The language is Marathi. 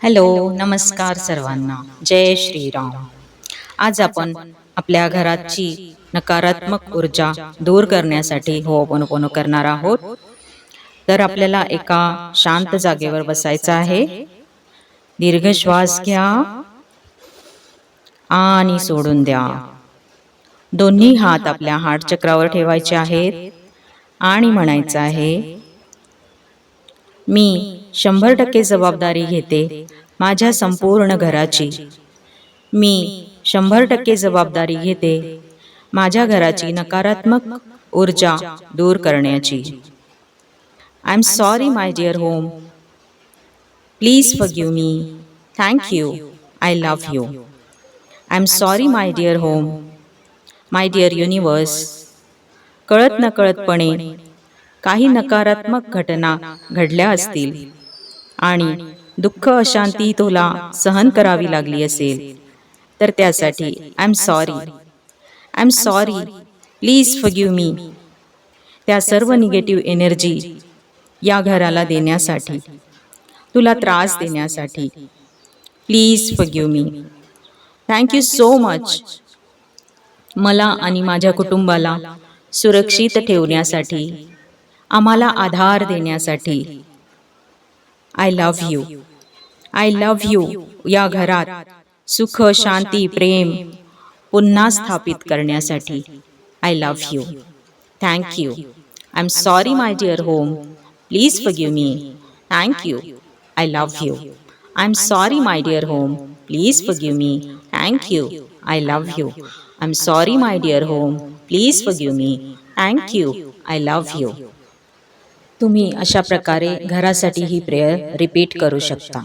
हॅलो, नमस्कार सर्वांना. जय श्रीराम. आज आपण आपल्या घराची नकारात्मक ऊर्जा दूर करण्यासाठी होओपोनोपोनो करणार आहोत. तर आपल्याला एका शांत जागेवर बसायचं आहे. दीर्घ श्वास घ्या आणि सोडून द्या. दोन्ही हात आपल्या हार्ट चक्रावर ठेवायचे आहेत आणि म्हणायचं आहे, मी 100% जबाबदारी घेते माझ्या संपूर्ण घराची. मी 100% जबाबदारी घेते माझ्या घराची नकारात्मक ऊर्जा दूर करण्याची. I am sorry my dear home. Please forgive me. Thank you. I love you. I am sorry my dear home. My dear universe. कळत नकळतपणे काही नकारात्मक घटना घडल्या असतील आणि दुःख अशांती तुला सहन करावी लागली असेल, तर त्यासाठी I am sorry. I am sorry. Please forgive मी. त्या सर्व निगेटिव्ह एनर्जी या घराला देण्यासाठी, तुला त्रास देण्यासाठी please forgive me. Thank you so much. मला आणि माझ्या कुटुंबाला सुरक्षित ठेवण्यासाठी, आम्हाला आधार देण्यासाठी. I love you. I love you. या घरात सुख, शांती, प्रेम पुन्हा स्थापित करण्यासाठी I love you. Thank you. I am sorry my dear home. Please forgive me. Thank you. I love you. I am sorry my dear home. Please forgive me. Thank you. I love you. I am sorry my dear home. Please forgive me. Thank you. I love you. तुम्ही अशा प्रकारे घरासाठी ही प्रेयर रिपीट करू शकता.